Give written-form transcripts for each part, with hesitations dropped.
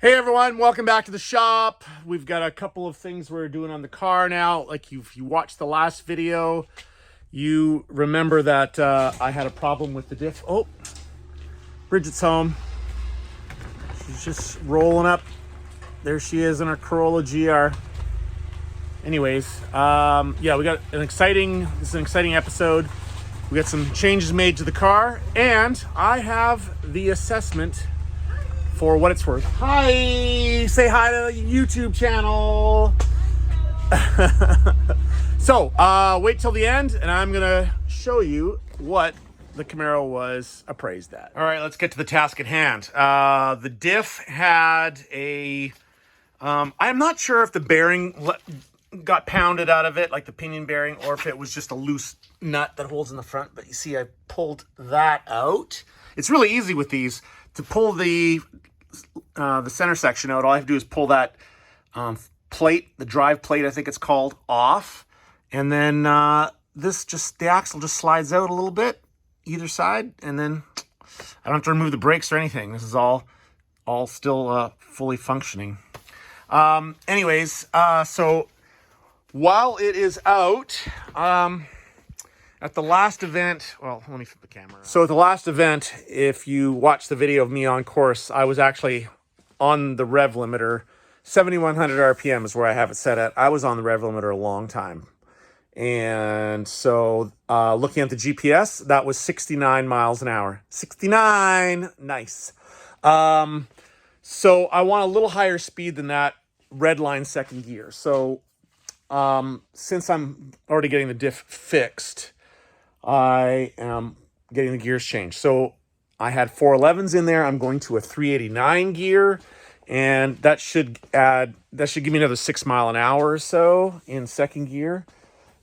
Hey everyone, welcome back to the shop. We've got a couple of things we're doing on the car now. Like if you watched the last video, you remember that I had a problem with the diff. Oh, Bridget's home. She's just rolling up. There she is in her Corolla GR. Anyways, yeah, we got this is an exciting episode. We got some changes made to the car, and I have the assessment for what it's worth. Hi! Say hi to the YouTube channel. So, wait till the end, and I'm gonna show you what the Camaro was appraised at. All right, let's get to the task at hand. The diff had a... I'm not sure if the bearing got pounded out of it, like the pinion bearing, or if it was just a loose nut that holds in the front. But you see, I pulled that out. It's really easy with these. To pull the center section out, all I have to do is pull that plate, the drive plate, I think it's called, off. And then the axle just slides out a little bit, either side. And then I don't have to remove the brakes or anything. This is all still fully functioning. Anyways, so while it is out, at the last event, well, let me flip the camera around. So at the last event, if you watch the video of me on course, I was actually on the rev limiter. 7,100 RPM is where I have it set at. I was on the rev limiter a long time. And so looking at the GPS, that was 69 miles an hour. 69! Nice. So I want a little higher speed than that red line second gear. So since I'm already getting the diff fixed, I am getting the gears changed. So I had 411s in there. I'm going to a 389 gear, and that should give me another 6 mile an hour or so in second gear.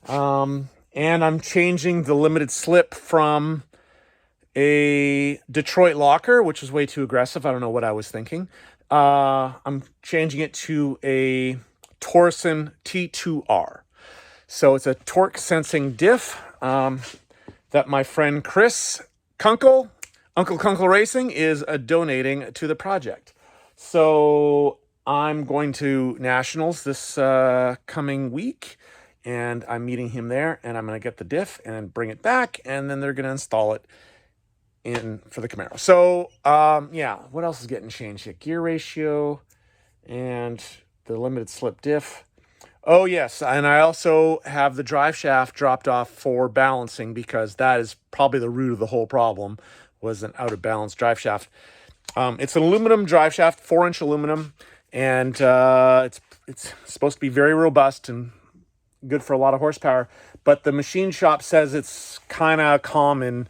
And I'm changing the limited slip from a Detroit locker, which was way too aggressive. I don't know what I was thinking. I'm changing it to a Torsen T2R. So it's a torque sensing diff that my friend Chris Kunkel, Uncle Kunkel Racing, is donating to the project. So I'm going to Nationals this coming week, and I'm meeting him there, and I'm going to get the diff and bring it back, and then they're going to install it in for the Camaro. So yeah, what else is getting changed here? Gear ratio and the limited slip diff. Oh yes, and I also have the drive shaft dropped off for balancing, because that is probably the root of the whole problem, was an out of balance drive shaft. It's an aluminum drive shaft, 4-inch aluminum, and it's supposed to be very robust and good for a lot of horsepower. But the machine shop says it's kind of common.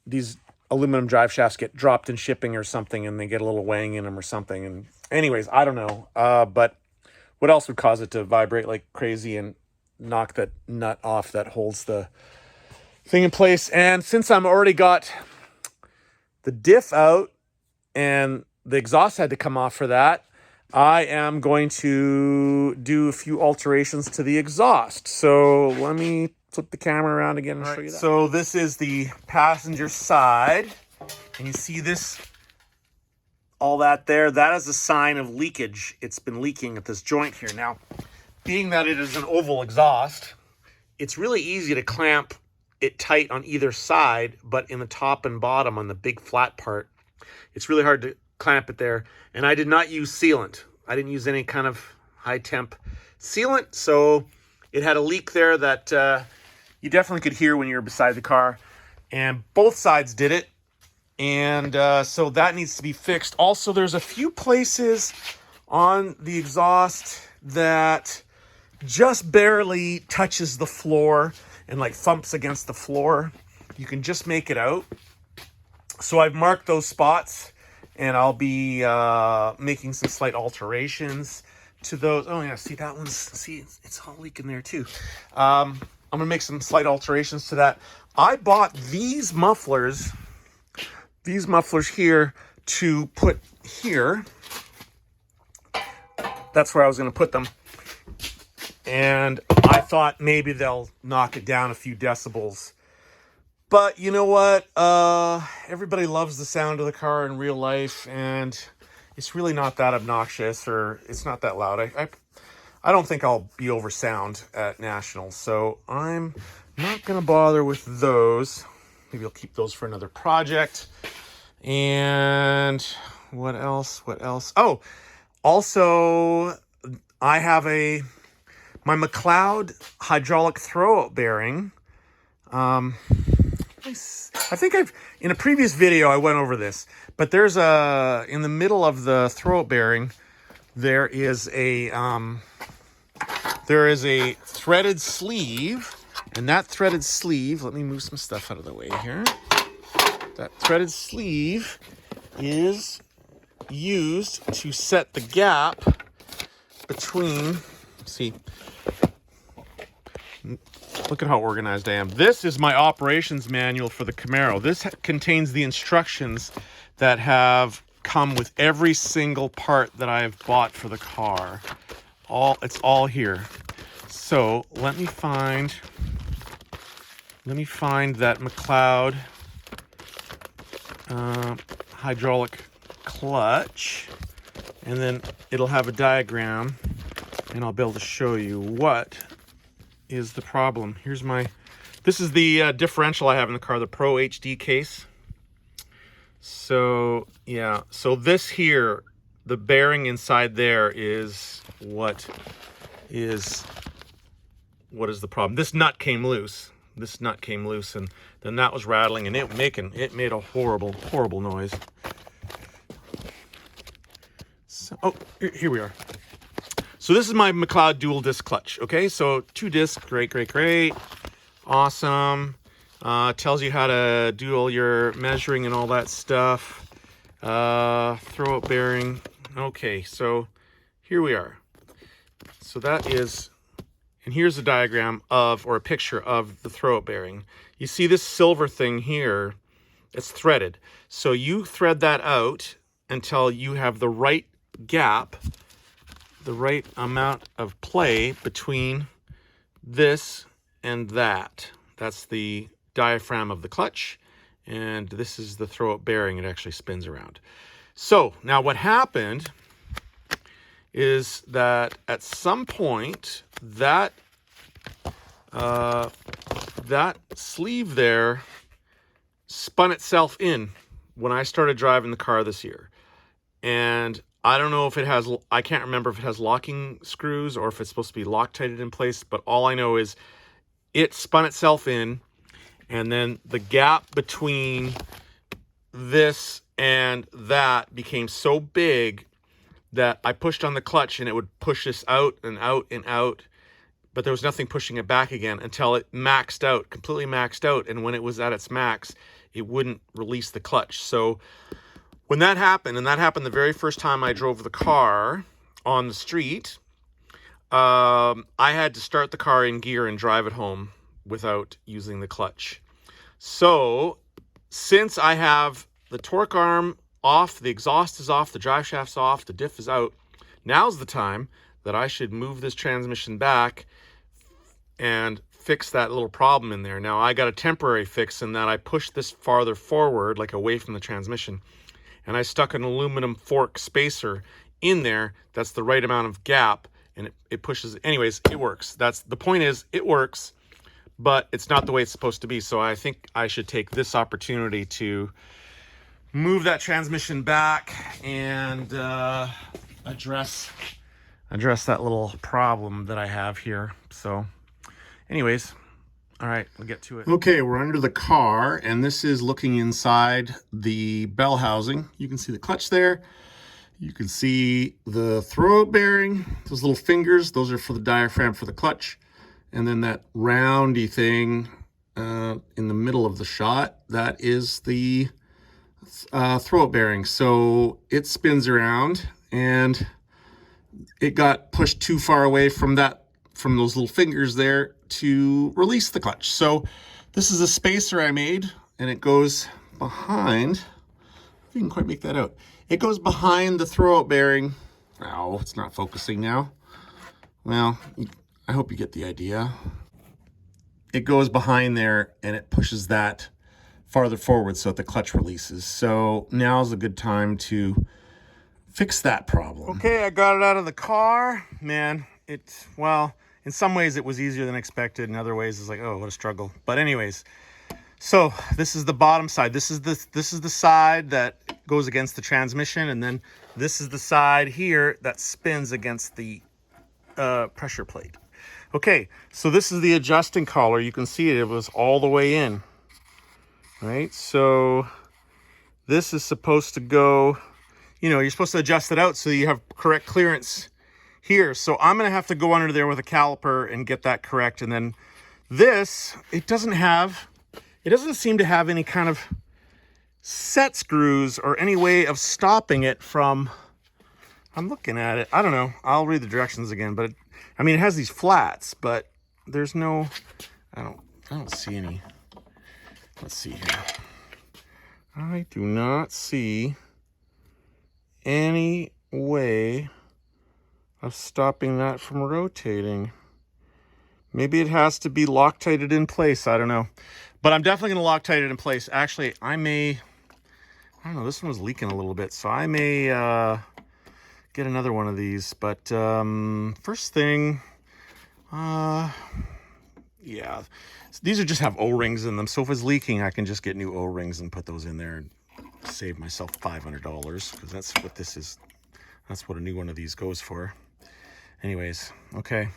These aluminum drive shafts get dropped in shipping or something, and they get a little wang in them or something. And anyways, I don't know. But what else would cause it to vibrate like crazy and knock that nut off that holds the thing in place? And since I'm already got the diff out and the exhaust had to come off for that, I am going to do a few alterations to the exhaust. So let me flip the camera around again and show you that. So this is the passenger side, and you see this, all that there, that is a sign of leakage. It's been leaking at this joint here. Now, being that it is an oval exhaust, it's really easy to clamp it tight on either side, but in the top and bottom on the big flat part, it's really hard to clamp it there. And I did not use sealant. I didn't use any kind of high temp sealant, so it had a leak there that you definitely could hear when you were beside the car. And both sides did it. And so that needs to be fixed. Also, there's a few places on the exhaust that just barely touches the floor and like thumps against the floor. You can just make it out. So I've marked those spots, and I'll be making some slight alterations to those. Oh yeah, see that one's, see, it's all leaking there too. I'm gonna make some slight alterations to that. I bought these mufflers here to put here. That's where I was going to put them. And I thought maybe they'll knock it down a few decibels. But you know what? Everybody loves the sound of the car in real life. And It's really not that obnoxious, or it's not that loud. I don't think I'll be over sound at Nationals, so I'm not going to bother with those. Maybe I'll keep those for another project. And what else? What else? Oh, also, I have my McLeod hydraulic throwout bearing. I think in a previous video I went over this, but there's in the middle of the throwout bearing, there is a threaded sleeve, and that threaded sleeve, let me move some stuff out of the way here. That threaded sleeve is used to set the gap between, see, look at how organized I am. This is my operations manual for the Camaro. This contains the instructions that have come with every single part that I have bought for the car. It's all here. So let me find that McLeod hydraulic clutch, and then it'll have a diagram, and I'll be able to show you what is the problem. This is the differential I have in the car, the Pro HD case. So yeah, so this here, the bearing inside there is what is the problem. This nut came loose. And then that was rattling, and it made a horrible noise. So, oh, here we are. So this is my McLeod dual disc clutch. Okay, so 2 discs, great, awesome. Tells you how to do all your measuring and all that stuff. Throwout bearing. Okay, so here we are. So that is, and here's a diagram or a picture of the throwout bearing. You see this silver thing here, it's threaded. So you thread that out until you have the right gap, the right amount of play between this and that. That's the diaphragm of the clutch, and this is the throwout bearing. It actually spins around. So now what happened is that at some point that sleeve there spun itself in when I started driving the car this year. And I don't know if it has, I can't remember if it has locking screws or if it's supposed to be Loctited in place, but all I know is it spun itself in, and then the gap between this and that became so big that I pushed on the clutch and it would push this out and out and out, but there was nothing pushing it back again until it maxed out, completely maxed out. And when it was at its max, it wouldn't release the clutch. So when that happened, and that happened the very first time I drove the car on the street, I had to start the car in gear and drive it home without using the clutch. So since I have the torque arm off, the exhaust is off, the drive shaft's off, the diff is out, now's the time that I should move this transmission back and fix that little problem in there. Now I got a temporary fix in that I pushed this farther forward, like away from the transmission, and I stuck an aluminum fork spacer in there that's the right amount of gap, and it pushes. Anyways, it works. That's the point, is it works, but it's not the way it's supposed to be. So I think I should take this opportunity to move that transmission back and address that little problem that I have here. So anyways, all right, we'll get to it. Okay, we're under the car, and this is looking inside the bell housing. You can see the clutch there. You can see the throwout bearing, those little fingers, those are for the diaphragm for the clutch. And then that roundy thing in the middle of the shot, that is the throwout bearing. So it spins around, and it got pushed too far away from those little fingers there to release the clutch. So this is a spacer I made, and it goes behind, if you can quite make that out, it goes behind the throwout bearing. Oh, it's not focusing now. Well, I hope you get the idea. It goes behind there, and it pushes that farther forward so that the clutch releases. So now's a good time to fix that problem. Okay, I got it out of the car. Man, well, in some ways it was easier than expected. In other ways it's like, oh, what a struggle. But anyways, so this is the bottom side. This is the side that goes against the transmission, and then this is the side here that spins against the pressure plate. Okay, so this is the adjusting collar. You can see it was all the way in, right? So this is supposed to go, you know, you're supposed to adjust it out so you have correct clearance here. So I'm going to have to go under there with a caliper and get that correct. And then this, it doesn't seem to have any kind of set screws or any way of stopping it from, I'm looking at it. I don't know. I'll read the directions again, but I mean, it has these flats, but there's no, I don't see any. Let's see here. I do not see any way of stopping that from rotating. Maybe it has to be Loctited in place. I don't know. But I'm definitely going to Loctite it in place. Actually, I don't know, this one was leaking a little bit, so I may get another one of these. But first thing, yeah, these are just have O-rings in them. So if it's leaking, I can just get new O-rings and put those in there and save myself $500, because that's what this is. That's what a new one of these goes for. Anyways, okay,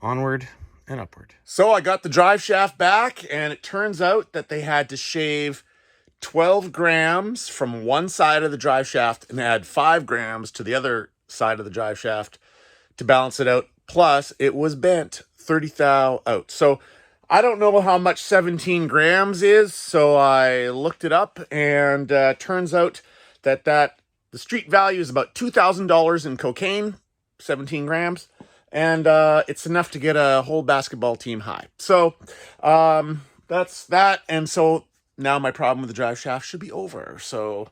onward and upward. So I got the drive shaft back, and it turns out that they had to shave 12 grams from one side of the drive shaft and add 5 grams to the other side of the drive shaft to balance it out. Plus, it was bent 30 thou out. So I don't know how much 17 grams is, so I looked it up, and turns out that the street value is about $2,000 in cocaine, 17 grams, and it's enough to get a whole basketball team high. So that's that, and so now my problem with the drive shaft should be over. So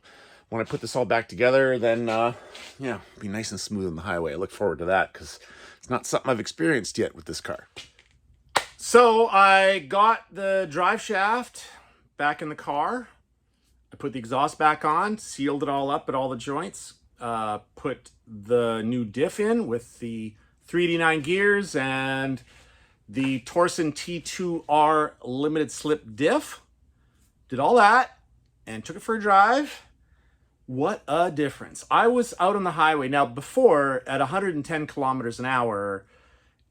when I put this all back together, then yeah, be nice and smooth on the highway. I look forward to that, because it's not something I've experienced yet with this car. So I got the drive shaft back in the car. I put the exhaust back on, sealed it all up at all the joints, put the new diff in with the 389 gears and the Torsen T2R limited slip diff. Did all that and took it for a drive. What a difference. I was out on the highway. Now, before, at 110 kilometers an hour,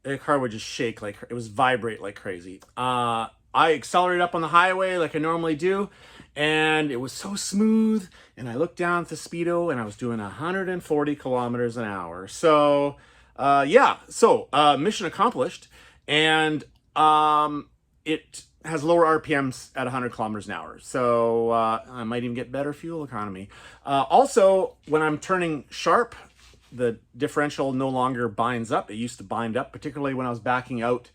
the car would just shake like, it was vibrate like crazy. I accelerated up on the highway like I normally do, and it was so smooth, and I looked down at the speedo, and I was doing 140 kilometers an hour. So yeah, so mission accomplished, and it has lower RPMs at 100 kilometers an hour. So I might even get better fuel economy. Also, when I'm turning sharp, the differential no longer binds up. It used to bind up, particularly when I was backing out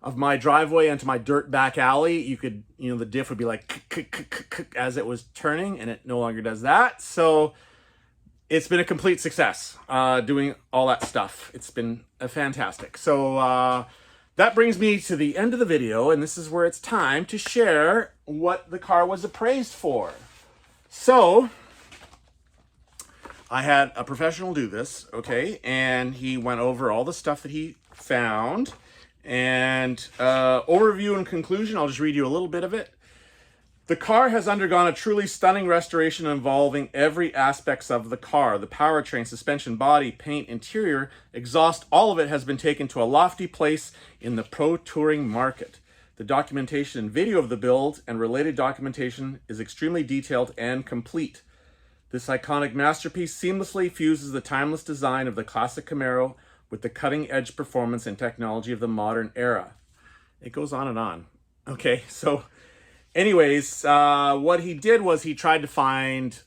of my driveway into my dirt back alley. You could, you know, the diff would be like as it was turning, and it no longer does that. So it's been a complete success doing all that stuff. It's been fantastic. So that brings me to the end of the video, and this is where it's time to share what the car was appraised for. So I had a professional do this, okay, and he went over all the stuff that he found. And overview and conclusion, I'll just read you a little bit of it. The car has undergone a truly stunning restoration involving every aspects of the car. The powertrain, suspension, body, paint, interior, exhaust, all of it has been taken to a lofty place in the pro touring market. The documentation and video of the build and related documentation is extremely detailed and complete. This iconic masterpiece seamlessly fuses the timeless design of the classic Camaro with the cutting-edge performance and technology of the modern era. It goes on and on. Okay, so anyways, what he did was he tried to find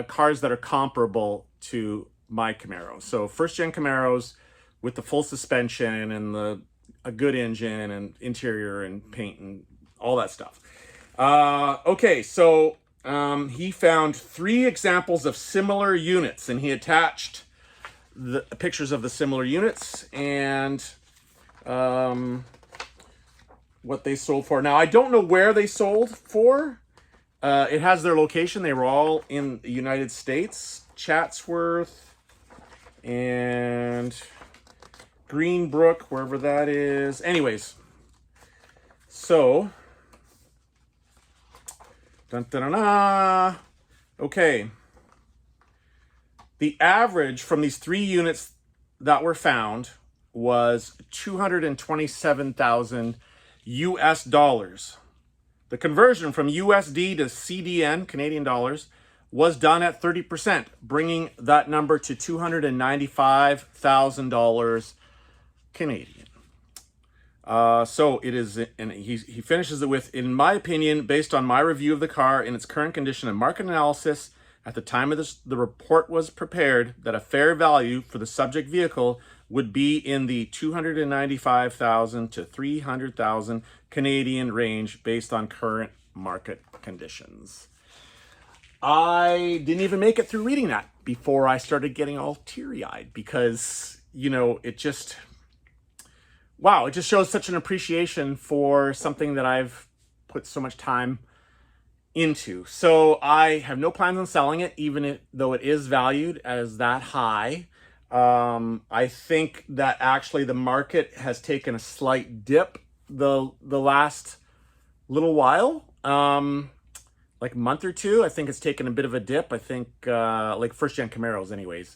cars that are comparable to my Camaro. So first-gen Camaros with the full suspension and a good engine and interior and paint and all that stuff. Okay, so he found 3 examples of similar units, and he attached the pictures of the similar units and what they sold for. Now, I don't know where they sold for. It has their location. They were all in the United States. Chatsworth and Greenbrook, wherever that is. Anyways, so, dun, dun, dun, dun. Okay. The average from these 3 units that were found was 227,000 US dollars. The conversion from USD to CDN, Canadian dollars, was done at 30%, bringing that number to $295,000 Canadian. So it is, and he finishes it with, in my opinion, based on my review of the car in its current condition and market analysis, at the time of the report was prepared, that a fair value for the subject vehicle would be in the 295,000 to 300,000 Canadian range based on current market conditions. I didn't even make it through reading that before I started getting all teary-eyed because, you know, it just, wow, it just shows such an appreciation for something that I've put so much time into. So I have no plans on selling it, even though it is valued as that high. I think that actually the market has taken a slight dip the last little while, like a month or two. I think it's taken a bit of a dip. I think like first gen Camaros anyways.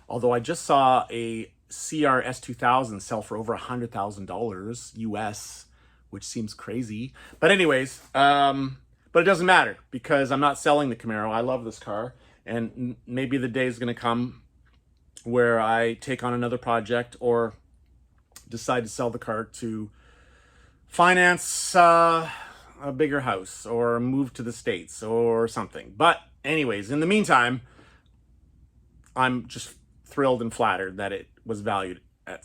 Although I just saw a CRS 2000 sell for over $100,000 US, which seems crazy. But anyways, but it doesn't matter because I'm not selling the Camaro. I love this car, and maybe the day is going to come where I take on another project or decide to sell the car to finance a bigger house or move to the States or something. But anyways, in the meantime, I'm just thrilled and flattered that it was valued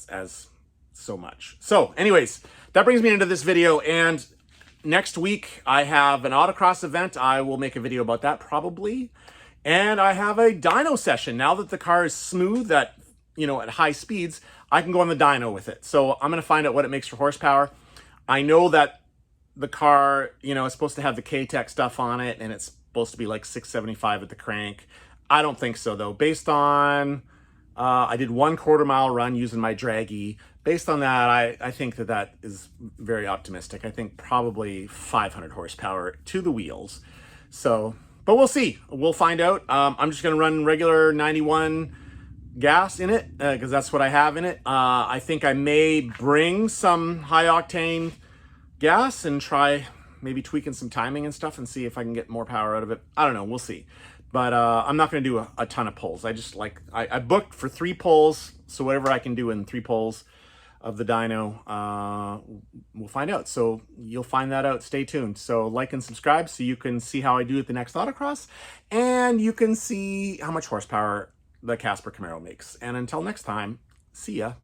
as so much. So anyways, that brings me into this video, and next week I have an autocross event. I will make a video about that probably. And I have a dyno session. Now that the car is smooth at, you know, at high speeds, I can go on the dyno with it. So I'm going to find out what it makes for horsepower. I know that the car, you know, is supposed to have the K-Tech stuff on it, and it's supposed to be like 675 at the crank. I don't think so though. Based on, I did 1/4 mile run using my draggy. Based on that, I think that is very optimistic. I think probably 500 horsepower to the wheels. So, but we'll see. We'll find out. I'm just going to run regular 91 gas in it because that's what I have in it. I think I may bring some high octane gas and try maybe tweaking some timing and stuff and see if I can get more power out of it. I don't know. We'll see. But I'm not going to do a ton of pulls. I just like, I booked for 3 pulls. So whatever I can do in 3 pulls of the dyno, we'll find out. So you'll find that out. Stay tuned. So like and subscribe so you can see how I do at the next autocross, and you can see how much horsepower the Casper Camaro makes. And until next time, see ya.